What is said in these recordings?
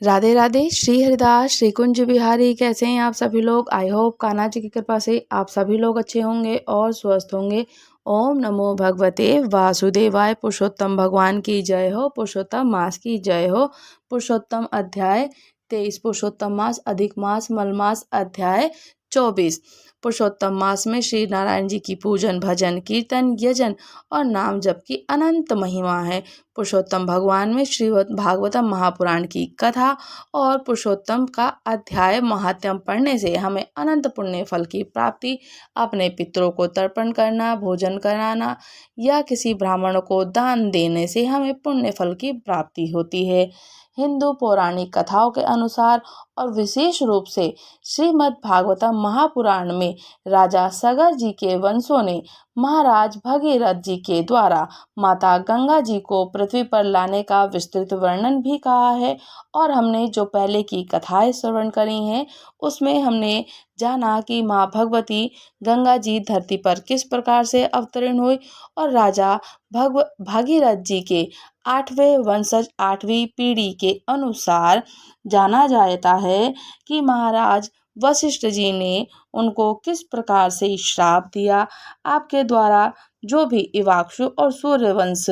राधे राधे। श्री हरिदास, श्री कुंज बिहारी, कैसे हैं आप सभी लोग। आई होप कान्हा जी की कृपा से आप सभी लोग अच्छे होंगे और स्वस्थ होंगे। ओम नमो भगवते वासुदेवाय। पुरुषोत्तम भगवान की जय हो, पुरुषोत्तम मास की जय हो। पुरुषोत्तम अध्याय 23, पुरुषोत्तम मास अधिक मास मलमास अध्याय 24। पुरुषोत्तम मास में श्री नारायण जी की पूजन भजन कीर्तन यजन और नाम जप की अनंत महिमा है। पुरुषोत्तम भगवान में श्रीमद् भागवतम महापुराण की कथा और पुरुषोत्तम का अध्याय महात्म्य पढ़ने से हमें अनंत पुण्य फल की प्राप्ति, अपने पितरों को तर्पण करना, भोजन कराना या किसी ब्राह्मण को दान देने से हमें पुण्य फल की प्राप्ति होती है। हिंदू पौराणिक कथाओं के अनुसार और विशेष रूप से श्रीमद् भागवतम महापुराण में राजा सगर जी के वंशों ने महाराज भगीरथ जी के द्वारा माता गंगा जी को पृथ्वी पर लाने का विस्तृत वर्णन भी कहा है। और हमने जो पहले की कथाएं श्रवण करी हैं उसमें हमने जाना कि माँ भगवती गंगा जी धरती पर किस प्रकार से अवतरण हुई और राजा भागीरथ जी के 8वें वंशज 8वीं पीढ़ी के अनुसार जाना जाता है कि महाराज वशिष्ठ जी ने उनको किस प्रकार से श्राप दिया। आपके द्वारा जो भी इवाक्षु और सूर्यवंश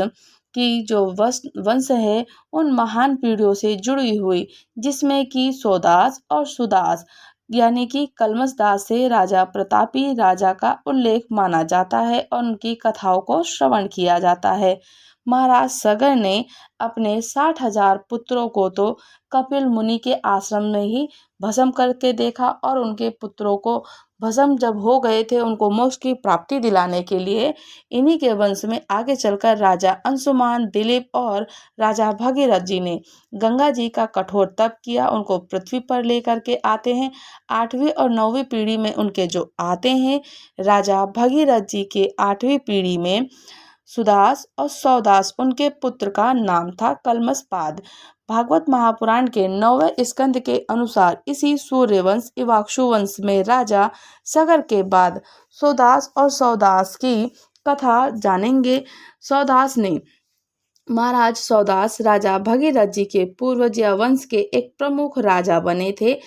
की जो वंश है उन महान पीढ़ियों से जुड़ी हुई, जिसमें कि सोदास और सुदास यानी कि कलमस दास से राजा प्रतापी राजा का उल्लेख माना जाता है और उनकी कथाओं को श्रवण किया जाता है। महाराज सगर ने अपने 60,000 पुत्रों को तो कपिल मुनि के आश्रम में ही भस्म करके देखा और उनके पुत्रों को भस्म जब हो गए थे उनको मोक्ष की प्राप्ति दिलाने के लिए इन्हीं के वंश में आगे चलकर राजा अंशुमान, दिलीप और राजा भगीरथ जी ने गंगा जी का कठोर तप किया, उनको पृथ्वी पर लेकर के आते हैं। 8वीं और 9वीं पीढ़ी में उनके जो आते हैं राजा भगीरथ जी के 8वीं पीढ़ी में सुदास और सौदास उनके पुत्र का नाम था कलमसपाद। भागवत महापुराण के 9वें स्कंद के अनुसार इसी सूर्यवंश इवाक्षु वंश में राजा सगर के बाद सुदास और सौदास की कथा जानेंगे। सौदास ने महाराज सौदास राजा भगीरथ जी के पूर्वज या वंश के एक प्रमुख राजा बने थे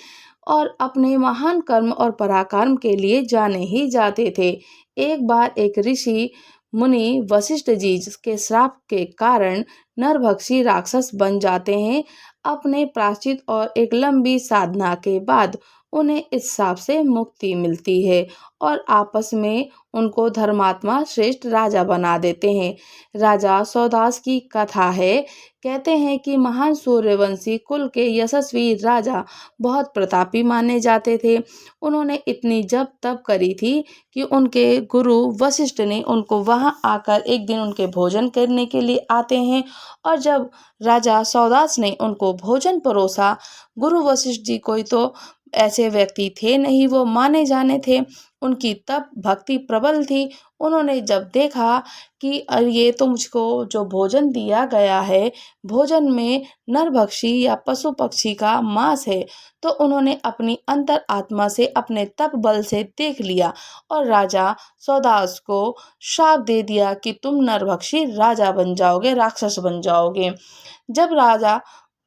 और अपने महान कर्म और पराक्रम के लिए जाने ही जाते थे। एक बार एक ऋषि मुनि वशिष्ठ जी के श्राप के कारण नरभक्षी राक्षस बन जाते हैं। अपने प्रायश्चित और एक लंबी साधना के बाद उन्हें इस श्राप से मुक्ति मिलती है और आपस में उनको धर्मात्मा श्रेष्ठ राजा बना देते हैं। राजा सौदास की कथा है, कहते हैं कि महान सूर्यवंशी कुल के यशस्वी राजा बहुत प्रतापी माने जाते थे। उन्होंने इतनी जप तप करी थी कि उनके गुरु वशिष्ठ ने उनको वहां आकर एक दिन उनके भोजन करने के लिए आते हैं और जब राजा सौदास ने उनको भोजन परोसा, गुरु वशिष्ठ जी कोई तो ऐसे व्यक्ति थे नहीं, वो माने जाने थे, उनकी तप भक्ति प्रबल थी। उन्होंने जब देखा कि ये तो मुझको जो भोजन दिया गया है भोजन में नरभक्षी या पशु पक्षी का मांस है, तो उन्होंने अपनी अंतर आत्मा से अपने तप बल से देख लिया और राजा सौदास को श्राप दे दिया कि तुम नरभक्षी राजा बन जाओगे, राक्षस बन जाओगे। जब राजा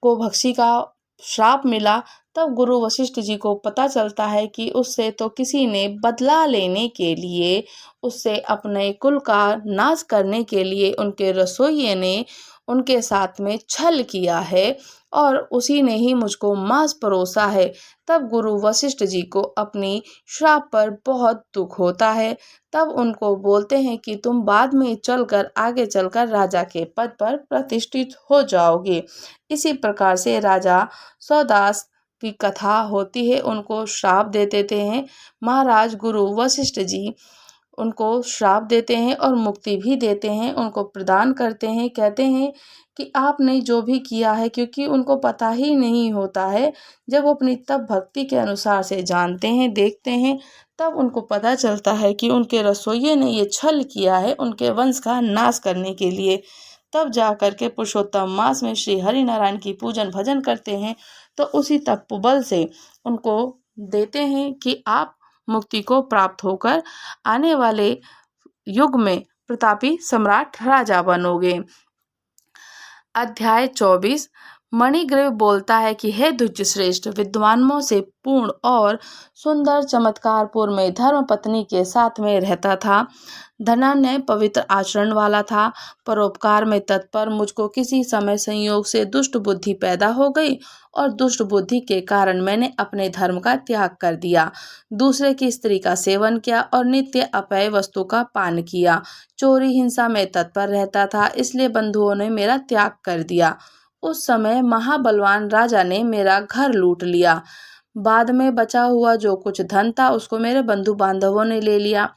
को भक्षी का श्राप मिला तब गुरु वशिष्ठ जी को पता चलता है कि उससे तो किसी ने बदला लेने के लिए, उससे अपने कुल का नाश करने के लिए उनके रसोइये ने उनके साथ में छल किया है और उसी ने ही मुझको मांस परोसा है। तब गुरु वशिष्ठ जी को अपनी श्राप पर बहुत दुख होता है। तब उनको बोलते हैं कि तुम बाद में चलकर आगे चलकर राजा के पद पर प्रतिष्ठित हो जाओगे। इसी प्रकार से राजा सौदास की कथा होती है, उनको श्राप दे देते हैं महाराज गुरु वशिष्ठ जी, उनको श्राप देते हैं और मुक्ति भी देते हैं, उनको प्रदान करते हैं। कहते हैं कि आपने जो भी किया है, क्योंकि उनको पता ही नहीं होता है, जब वो अपनी तप भक्ति के अनुसार से जानते हैं देखते हैं तब उनको पता चलता है कि उनके रसोइये ने ये छल किया है उनके वंश का नाश करने के लिए। तब जा कर के पुरुषोत्तम मास में श्री हरि नारायण की पूजन भजन करते हैं तो उसी तपोबल से उनको देते हैं कि आप मुक्ति को प्राप्त होकर आने वाले युग में प्रतापी सम्राट राजा बनोगे। अध्याय 24, मणिग्रीव बोलता है कि हे द्विज श्रेष्ठ, विद्वानों से पूर्ण और सुंदर चमत्कारपुर में धर्म पत्नी के साथ में रहता था। धनन्य पवित्र आचरण वाला था, परोपकार में तत्पर। मुझको किसी समय संयोग से दुष्ट बुद्धि पैदा हो गई और दुष्ट बुद्धि के कारण मैंने अपने धर्म का त्याग कर दिया, दूसरे की स्त्री का सेवन किया और नित्य अपेय वस्तु का पान किया। चोरी हिंसा में तत्पर रहता था, इसलिए बंधुओं ने मेरा त्याग कर दिया। उस समय महाबलवान राजा ने मेरा घर लूट लिया। बाद में बचा हुआ जो कुछ धन था उसको मेरे बंधु बांधवों ने ले लिया।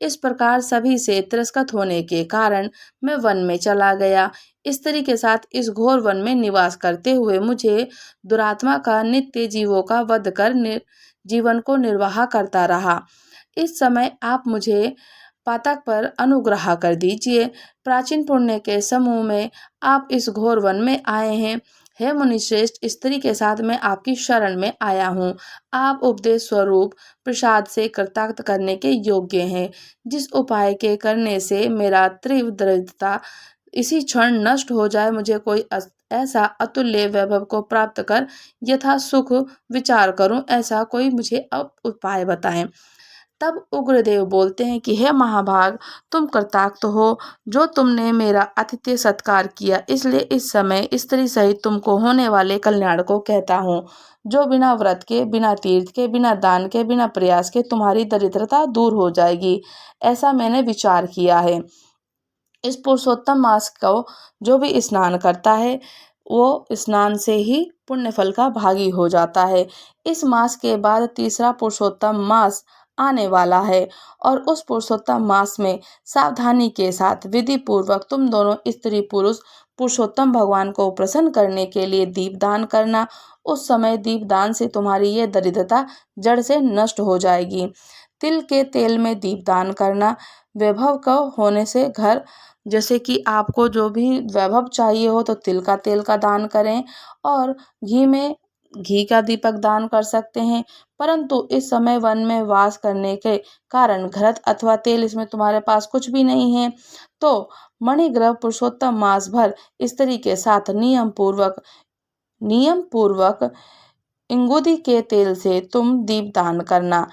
इस प्रकार सभी से तिरस्कृत होने के कारण मैं वन में चला गया। स्त्री के साथ इस घोर वन में निवास करते हुए मुझे दुरात्मा का नित्य जीवों का वध कर जीवन को निर्वाह करता रहा। इस समय आप मुझे पातक पर अनुग्रह कर दीजिए। प्राचीन पुण्य के समूह में आप इस घोर वन में आए हैं। हे मुनिश्रेष्ठ, स्त्री के साथ मैं आपकी शरण में आया हूँ। आप उपदेश स्वरूप प्रसाद से कृतार्थ करने के योग्य हैं। जिस उपाय के करने से मेरा तीव्र दरिद्रता इसी क्षण नष्ट हो जाए, मुझे कोई ऐसा अतुल्य वैभव को प्राप्त कर यथा सुख विचार करूं, ऐसा कोई मुझे अब उपाय बताएं। तब उग्रदेव बोलते हैं कि हे महाभाग, तुम कृतार्थ हो जो तुमने मेरा आतिथ्य सत्कार किया, इसलिए इस समय स्त्री सहित तुमको होने वाले कल्याण को कहता हूँ, जो बिना व्रत के, बिना तीर्थ के, बिना दान के, बिना प्रयास के तुम्हारी दरिद्रता दूर हो जाएगी। ऐसा मैंने विचार किया है। इस पुरुषोत्तम मास को जो भी स्नान करता है वो स्नान से ही पुण्य फल का भागी हो जाता है। इस मास के बाद तीसरा पुरुषोत्तम मास आने वाला है और उस पुरुषोत्तम मास में सावधानी के साथ विधि पूर्वक तुम दोनों स्त्री पुरुष पुरुषोत्तम भगवान को प्रसन्न करने के लिए दीपदान करना। उस समय दीपदान से तुम्हारी ये दरिद्रता जड़ से नष्ट हो जाएगी। तिल के तेल में दीपदान करना। वैभव का होने से घर, जैसे कि आपको जो भी वैभव चाहिए हो तो तिल का तेल का दान करें और घी में घी का दीपक दान कर सकते हैं। परंतु इस समय वन में वास करने के कारण घृत अथवा तेल इसमें तुम्हारे पास कुछ भी नहीं है, तो मणिग्रह पुरुषोत्तम मास भर स्त्री के साथ नियम पूर्वक इंगुदी के तेल से तुम दीपदान करना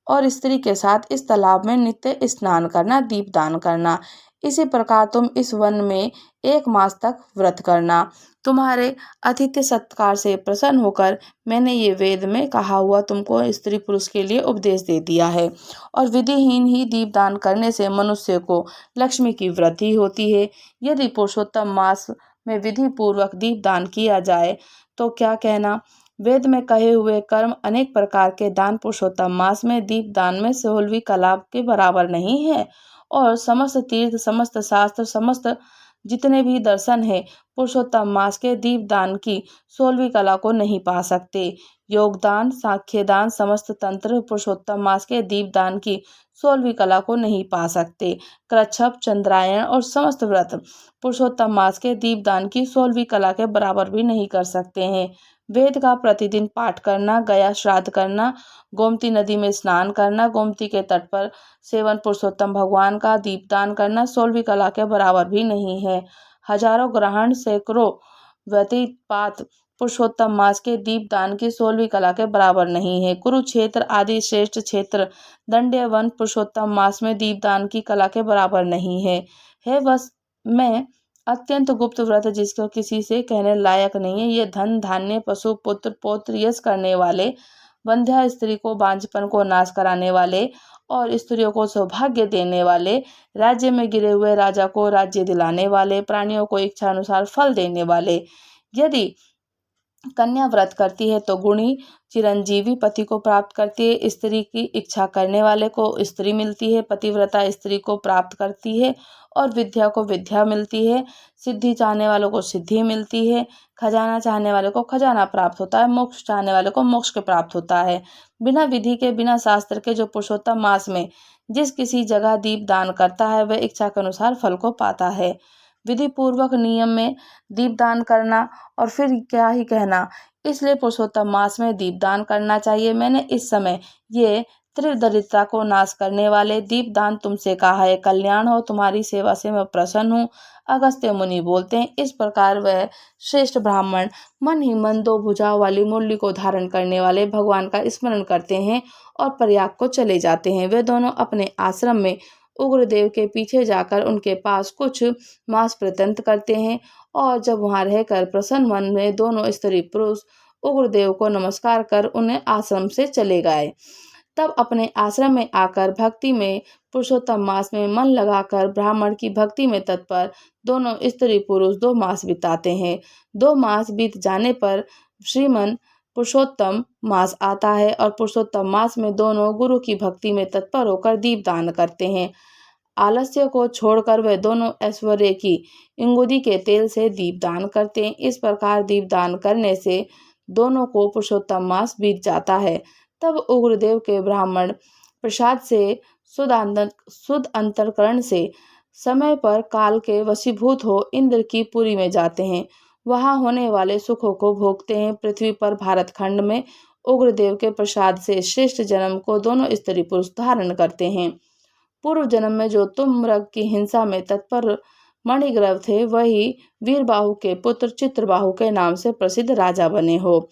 और स्त्री के साथ इस तालाब में नित्य स्नान करना, दीपदान करना। इसी प्रकार तुम इस वन में 1 मास तक व्रत करना। तुम्हारे आतिथ्य सत्कार से प्रसन्न होकर मैंने ये वेद में कहा हुआ तुमको स्त्री पुरुष के लिए उपदेश दे दिया है। और विधिहीन ही दीपदान करने से मनुष्य को लक्ष्मी की वृद्धि होती है। यदि पुरुषोत्तम मास में विधि पूर्वक दीपदान किया जाए तो क्या कहना। वेद में कहे हुए कर्म अनेक प्रकार के दान पुरुषोत्तम मास में दीपदान में 16वीं कला के बराबर नहीं है। और समस्त तीर्थ, समस्त शास्त्र, समस्त जितने भी दर्शन है पुरुषोत्तम मास के दीपदान की 16वीं कला को नहीं पा सकते। योगदान, साख्यदान, समस्त तंत्र पुरुषोत्तम मास के दीपदान की 16वीं कला को नहीं पा सकते। कृच्छ्रप, चंद्रायण और समस्त व्रत पुरुषोत्तम मास के दीपदान की 16वीं कला के बराबर भी नहीं कर सकते हैं। वेद का प्रतिदिन पाठ करना, गया श्राद्ध करना, गोमती नदी में स्नान करना, गोमती के तट पर सेवन पुरुषोत्तम भगवान का दीपदान करना 16वीं कला के बराबर भी नहीं है। हजारों ग्रहण, सैकड़ों व्यतिपात पुरुषोत्तम मास के दीपदान की 16वीं कला के बराबर नहीं है। कुरुक्षेत्र आदि श्रेष्ठ क्षेत्र, दंड्य वन पुरुषोत्तम मास में दीपदान की कला के बराबर नहीं है बस मैं अत्यंत गुप्त व्रत जिसको किसी से कहने लायक नहीं है। ये धन, धान्य, पशु, पुत्र, पौत्र, यश करने वाले, वंध्या स्त्री को बांझपन को नाश कराने वाले और स्त्रियों को सौभाग्य देने वाले, राज्य में गिरे हुए राजा को राज्य दिलाने वाले, प्राणियों को इच्छा अनुसार फल देने वाले। यदि कन्या व्रत करती है तो गुणी चिरंजीवी पति को प्राप्त करती है। स्त्री की इच्छा करने वाले को स्त्री मिलती है। पतिव्रता स्त्री को प्राप्त करती है और विद्या को विद्या मिलती है। सिद्धि चाहने वालों को सिद्धि मिलती है। खजाना चाहने वाले को खजाना प्राप्त होता है। मोक्ष चाहने वाले को मोक्ष के प्राप्त होता है। बिना विधि के, बिना शास्त्र के जो पुरुषोत्तम मास में जिस किसी जगह दीप दान करता है वह इच्छा के अनुसार फल को पाता है। विधि पूर्वक नियम में दीपदान करना और फिर क्या ही कहना, इसलिए पुरुषोत्तम मास में दीपदान करना चाहिए। मैंने इस समय ये त्रिदरिद्रता को नाश करने वाले दीपदान तुमसे कहा है, कल्याण हो, तुम्हारी सेवा से मैं प्रसन्न हूँ। अगस्त्य मुनि बोलते हैं, इस प्रकार वह श्रेष्ठ ब्राह्मण मन ही मन 2 भुजाओं वाली मुरली को धारण करने वाले भगवान का स्मरण करते हैं और प्रयाग को चले जाते हैं। वे दोनों अपने आश्रम में उग्रदेव के पीछे जाकर उनके पास कुछ मास पर्यंत करते हैं और जब वहां रहकर प्रसन्न मन में दोनों स्त्री पुरुष उग्रदेव को नमस्कार कर उन्हें आश्रम से चले गए। तब अपने आश्रम में आकर भक्ति में पुरुषोत्तम मास में मन लगाकर ब्राह्मण की भक्ति में तत्पर दोनों स्त्री पुरुष 2 मास बिताते हैं। 2 मास बीत जाने पर श्रीमन पुरुषोत्तम मास आता है और पुरुषोत्तम मास में दोनों गुरु की भक्ति में तत्पर होकर दीपदान करते हैं। आलस्य को छोड़कर वे दोनों ऐश्वर्य की इंगुदी के तेल से दीपदान करते हैं। इस प्रकार दीपदान करने से दोनों को पुरुषोत्तम मास बीत जाता है। तब उग्रदेव के ब्राह्मण प्रसाद से शुद्ध अंतःकरण से समय पर काल के वशीभूत हो इंद्र की पुरी में जाते हैं। वहां होने वाले सुखों को भोगते हैं। पृथ्वी पर भारत खंड में उग्रदेव के प्रसाद से श्रेष्ठ जन्म को दोनों स्त्री पुरुष धारण करते हैं। पूर्व जन्म में जो तुम मृग की हिंसा में तत्पर मणिग्रव थे, वही वीरबाहु के पुत्र चित्रबाहु के नाम से प्रसिद्ध राजा बने हो।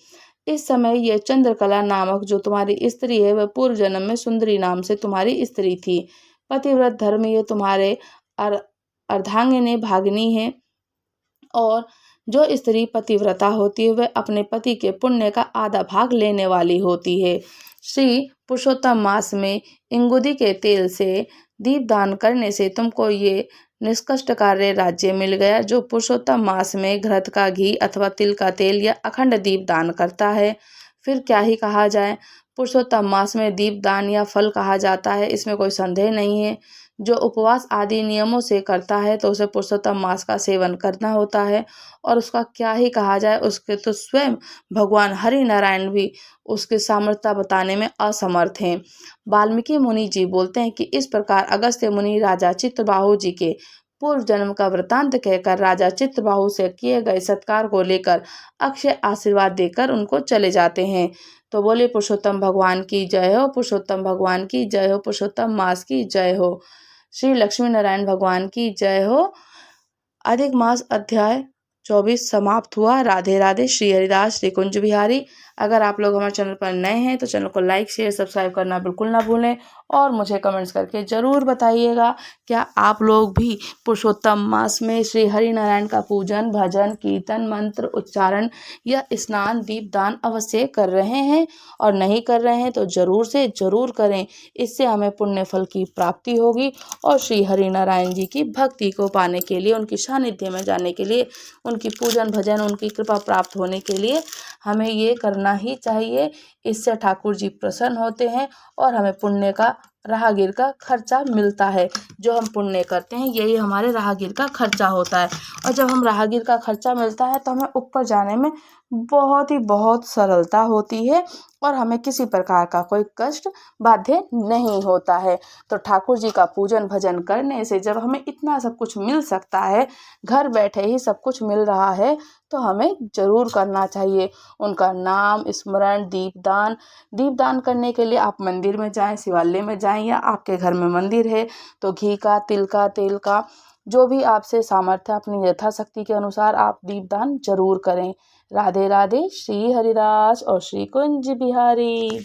इस समय ये चंद्रकला नामक जो तुम्हारी स्त्री है, वह पूर्व जन्म में सुंदरी नाम से तुम्हारी स्त्री थी। पतिव्रत धर्म ये तुम्हारे अर्धांगिनी भागिनी है और जो स्त्री पतिव्रता होती है वह अपने पति के पुण्य का आधा भाग लेने वाली होती है। श्री पुरुषोत्तम मास में इंगुदी के तेल से दीपदान करने से तुमको ये निष्कष्ट कार्य राज्य मिल गया। जो पुरुषोत्तम मास में घृत का घी अथवा तिल का तेल या अखंड दीप दान करता है, फिर क्या ही कहा जाए। पुरुषोत्तम मास में दीप दान या फल कहा जाता है, इसमें कोई संदेह नहीं है। जो उपवास आदि नियमों से करता है तो उसे पुरुषोत्तम मास का सेवन करना होता है और उसका क्या ही कहा जाए। उसके तो स्वयं भगवान हरि नारायण भी उसकी सामर्थ्य बताने में असमर्थ हैं। वाल्मीकि मुनि जी बोलते हैं कि इस प्रकार अगस्त्य मुनि राजा चित्रबाहु जी के पूर्व जन्म का वृतांत कहकर राजा चित्रबाहु से किए गए सत्कार को लेकर अक्षय आशीर्वाद देकर उनको चले जाते हैं। तो बोले पुरुषोत्तम भगवान की जय हो, पुरुषोत्तम भगवान की जय हो, पुरुषोत्तम मास की जय हो, श्री लक्ष्मी नारायण भगवान की जय हो। अधिक मास अध्याय 24 समाप्त हुआ। राधे राधे। श्री हरिदास श्री कुंज बिहारी। अगर आप लोग हमारे चैनल पर नए हैं तो चैनल को लाइक शेयर सब्सक्राइब करना बिल्कुल ना भूलें और मुझे कमेंट्स करके ज़रूर बताइएगा क्या आप लोग भी पुरुषोत्तम मास में श्री हरि नारायण का पूजन भजन कीर्तन मंत्र उच्चारण या स्नान दीपदान अवश्य कर रहे हैं, और नहीं कर रहे हैं तो ज़रूर से ज़रूर करें। इससे हमें पुण्य फल की प्राप्ति होगी और श्री हरि नारायण जी की भक्ति को पाने के लिए, उनकी सानिध्य में जाने के लिए, उनकी पूजन भजन उनकी कृपा प्राप्त होने के लिए हमें ये करना ही चाहिए। इससे ठाकुर जी प्रसन्न होते हैं और हमें पुण्य का राहगीर का खर्चा मिलता है। जो हम पुण्य करते हैं यही हमारे राहगीर का खर्चा होता है, और जब हम राहगीर का खर्चा मिलता है तो हमें ऊपर जाने में बहुत सरलता होती है और हमें किसी प्रकार का कोई कष्ट बाध्य नहीं होता है। तो ठाकुर जी का पूजन भजन करने से जब हमें इतना सब कुछ मिल सकता है, घर बैठे ही सब कुछ मिल रहा है, तो हमें जरूर करना चाहिए। उनका नाम स्मरण दीपदान करने के लिए आप मंदिर में जाएं, शिवालय में जाएं, या आपके घर में मंदिर है तो घी का तिल का तेल का जो भी आपसे सामर्थ्य अपनी यथाशक्ति के अनुसार आप दीपदान जरूर करें। राधे राधे। श्री हरिदास और श्री कुंज बिहारी।